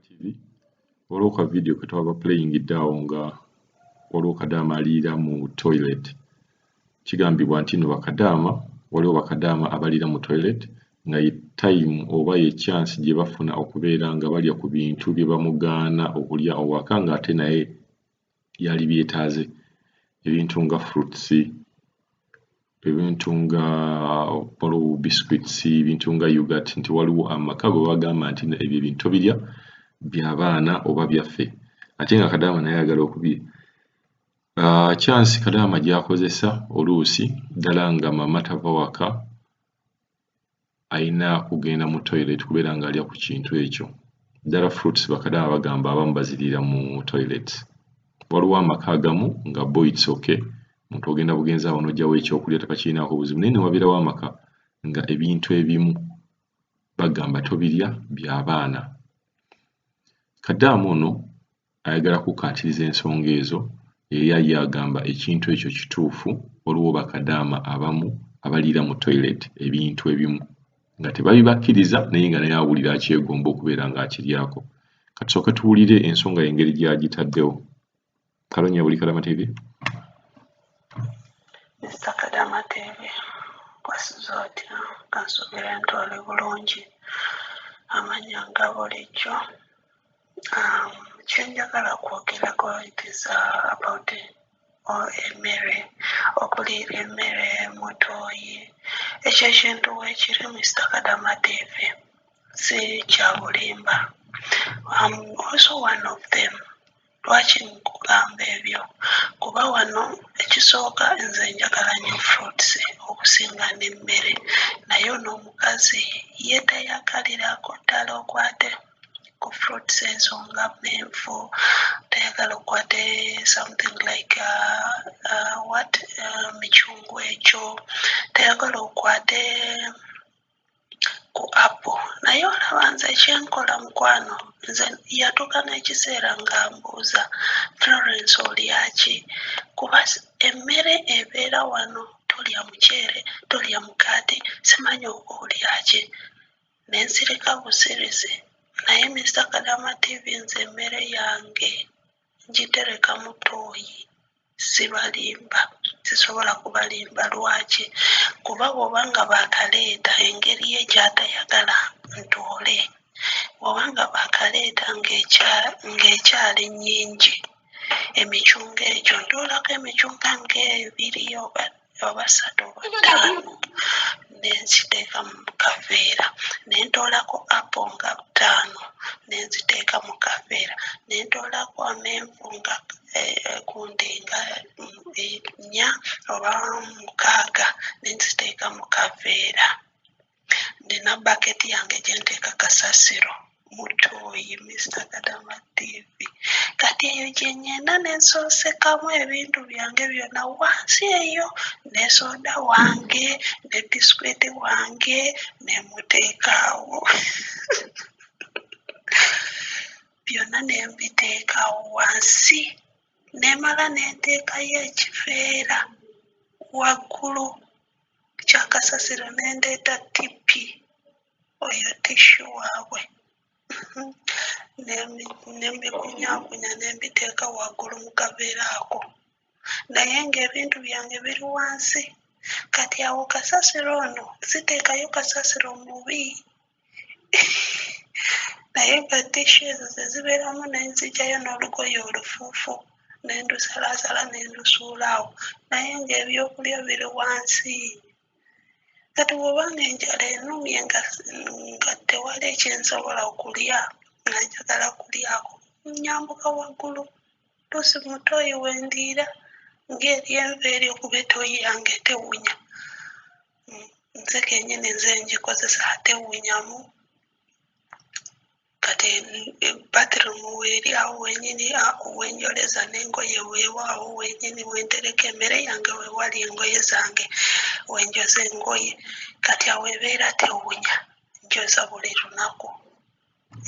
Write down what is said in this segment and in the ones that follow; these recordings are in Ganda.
TV waliwo ka video ke twaba playingidde awo nga waliwo Kadaama aliira mu toilet. Kigambibwa nti no bakadaama waliwo bakadaama abaliira mu toilet nga ye time oba ye chance gye bafuna okubeera nga balya ku bintu bye bamugaana okulya owaka ng'ate naye yali byetaaze ebintu nga fruits, ebintu nga waliwo biscuits, ebintu nga yogurt, nti waliwo amaka gwe bagamba nti ebyo ebintu birya by'abaana oba byaffe ate nga Kadaama naye ayagala okubirya. Chance Kadaama gy'akozesa oluusi ddala nga mama tava waka ayina kugenda mu toilet kubeera ng'alya ku kintu ekyo. Ddala fruits bakadaama bagamba abamu baziriira mu toilet. Waliwo amaka agamu nga bo it's okay, omuntu ogenda bugenzi awo n'oggyawo ekyokulya tebakirinaako buzibu, naye ne wabeerawo amaka nga ebintu ebimu bagamba tobirya by'abaana. Kadaama ono ayagala kukkaatiriza ensonga ezo era ye agamba ekintu ekyo kituufu, waliwo bakadaama abamu abaliira mu toilet ebintu ebimu nga tebabibakkiriza naye nga naye awulira akyegomba okubeera ng'akiryako. Katusooke tuwulire ensonga y'engeri gy'agitaddewo. Kalonya buli Kadaama TV. Mr. Kadaama TV, wasuze otya? Kansuubira nti oli bulungi, amanya nga bulijjo. Kye njagala kwogerako it is about emmere, okuliira emmere mutoyi. Ekyo ekintu weekiri Mr. Kadaama TV si kya bulimba. Also one of them. Lwaki nkugamba ebyo? Kuba wano ekisooka nze njagala nnyo fruits okusinga n'emmere, naye ono omukazi ye tayagalirako ddala okwate ku fruits ezo nga menvu, tayagala okwate something like micungwa egyo, tayagala okwate ku apple. Naye olaba nze ekyenkola mukwano, nze yatuuka n'ekiseera nga mbuuza Florence olya ki? Kuba emmere ebeera wano, tolya muceere, tolya mukaati, simanyi olya ki? Ne nsirika busirisi. Naye Mr. Kadaama TV nze emmere yange ngitereka mu ttooyi, sibalimba, sisobola kubalimba. Lwaki? Kuba bw'obanga baakaleeta engeri ye gy'atayagala ntoole, bw'obanga baakaleeta ng'ekyali nnyingi, emicungwa egyo ntoolako emicungwa ng'ebiri oba 3 oba 5 ne nziteeka mu kaveera, ne ntoolako apple nga 5 ne nziteeka mu kaveera, ne ntoolako amenvu nga gundi nga 4 oba 6 ne nziteeka mu kaveera. Nina baketi yange gye nteeka kasasiro mu ttooyi Mr. Kadaama TV. Kati eyo gye nnyenda ne nsoosekamu ebintu byange byonna wansi eyo, ne soda wange ne bisikuiti wange ne muteeka awo. Byonna ne mbiteeka awo wansi, ne mala ne nteekayo ekiveera waggulu kya kasasiro, ne ndeeta tippi, oyo tissue waabwe, ne mbikunyakunya ne mbiteeka waggulu mu kaveera ako, naye ng'ebintu byange biri wansi. Kati awo kasasiro ono siteekayo kasasiro mubi naye nga tissue ezo ze zibeeramu ne nzigyayo n'olugoye olufuufu ne ndusalaasala ne ndusuula awo, naye ng'ebyokulya biri wansi. Kati bw'obanga enjala ennumye nga tewali ekyensobola okulya, nga njagala kulyako, nyambuka waggulu luusi mu ttooyi wendiira ng'eri enva eri okuba ettooyi yange tewunya. Nze kennyini nze ngikozesa tewunyamu. Kati bathroom weeri awo wennyini wenjoleza n'engoye weewaawo wennyini wentereka emmere yange weewali engoye zange wenjoza engoye, kati awo ebeera tewunya, njoza buli lunaku,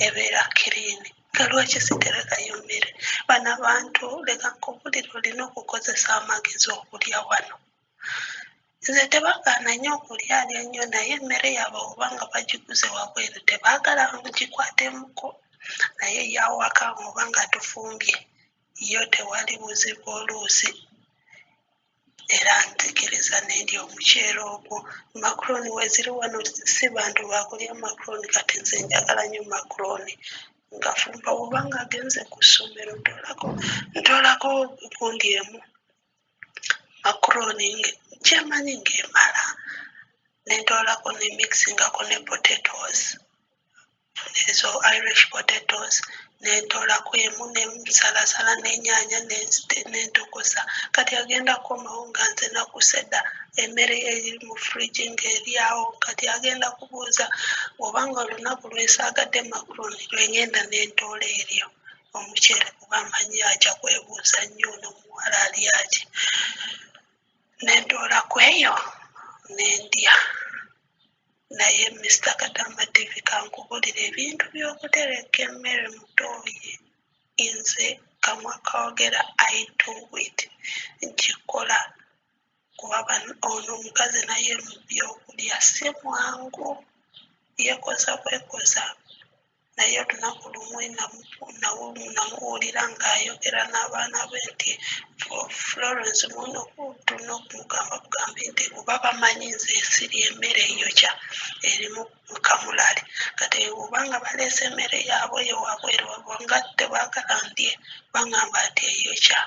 ebeera kiriini. Nga lwaki siterekayo mmere? Bano abantu leka nkubulire olina okukozesa amagezi okulya wano. Nze tebagaana nnyo okulyalya ennyo, naye emmere yaabwe obanga bagiguze wabweru tebaagala ngikwatemuko. naye yawaka oba nga tufumbye yo tewali buzibu oluusi era nzikiriza n'endya omuceere ogwo. Macaroni weziri wano si bantu bakulya macaroni, kati nze njagala nnyo macaroni. Ngafumba oba nga agenze ku ssomero ntoolako gundi emu macaroni kyemanyi ng'emala, nentoolako ne mixingako ne potatoes, ezo Irish potatoes, nentoolako emu nemusalasala n'ennyaanya nentokosa. Kati agenda kukomawo nga nze nakuseda emmere eri mu fridge ng'eri awo, kati agenda kubuuza obanga olunaku lwesaagadde macaroni lwengenda nentoola eryo omuceere, kuba amanyi ajja kwebuuza nnyo ono omuwala ali ati. Nentoolako eyo nendya. Naye Mr. Kadama TV kankubulira ebintu by'okutereka emmere mutooyi nze kamwa kaogera I do it, nkikola kuba ono omukazi naye mu byokulya si mwangu, yeekoza bwekoza. Naye olunaku lumu namuwulira ng'ayogera n'abaana be nti Florence muno tulina okumugamba bugambi nti oba bamanyi nze ensiri emmere eyokya erimu kamulali, kati obanga baleese emmere yaabwe yowabweru nga tebaagala ndye baŋŋamba nti eyokya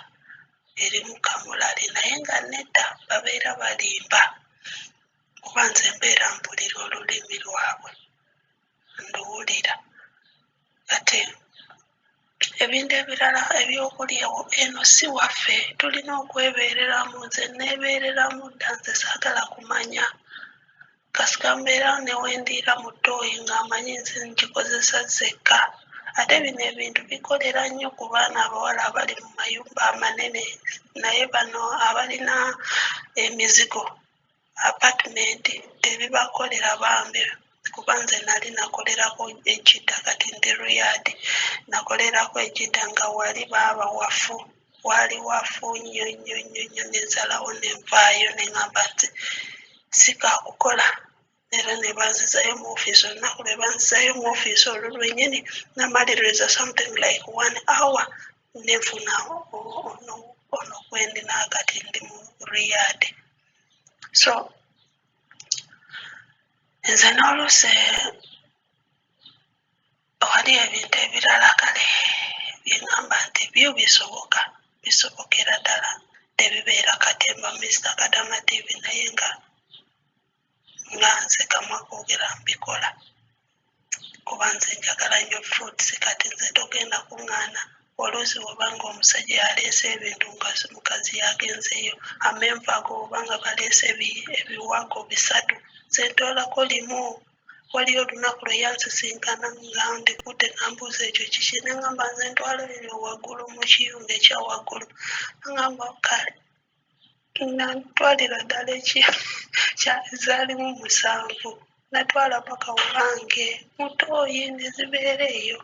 erimu kamulali, naye nga nedda babeera balimba kuba nze mbeera mpulira olulimi lwabwe nduwulira. Kati ebintu ebirala ebyokulya eno si waffe, tulina okwebeereramu. Nze neebeereramu dda, nze saagala kumanya kasika mbeera newendiira mu ttooyi ng'amanyi nze ngikozesa zekka. Ate bino ebintu bikolera nnyo ku baana abawala abali mu mayumba amanene, naye bano abalina emizigo apartment tebibakolera bambi, kuba nze nali nakolerako Ejjidda, kati ndi Riyadh. Nakolerako Ejjidda nga wali baaba wafu, wali wafu nnyo nnyo nnyo nnyo, nenzalawo nenvaayo neŋŋamba nti sikaakukola. Era ne banzizayo mu ofiisi, olunaku lwe banzizayo mu ofiisi olwo lwennyini namaliriza something like 1 hour nenfuna ono gwendi naakati ndi mu Riyadh. So nze n'oluusi wali ebintu ebirala kale byeŋŋamba nti byo bisobokera ddala tebibeera katemba Mr. Kadama TV, naye nga nze kamwa koogera mbikola kuba nze njagala nnyo fruits. Kati nze togenda kuŋŋaana oluusi wabanga omusajja yaleese ebintu nga mukazi yagenzeeyo amenvago obanga baleese ebiwago 3 nze ntoolako limu. Waliyo olunaku lwe yansisinkana nga ndikutte nambuuza ekyo kiki, neŋŋamba nze ntwala eyo waggulu mu kiyungu ekya waggulu. Aŋŋamba kale nantwalira ddala zaalimu 7, natwala paka wange mutooyi ne zibeera eyo.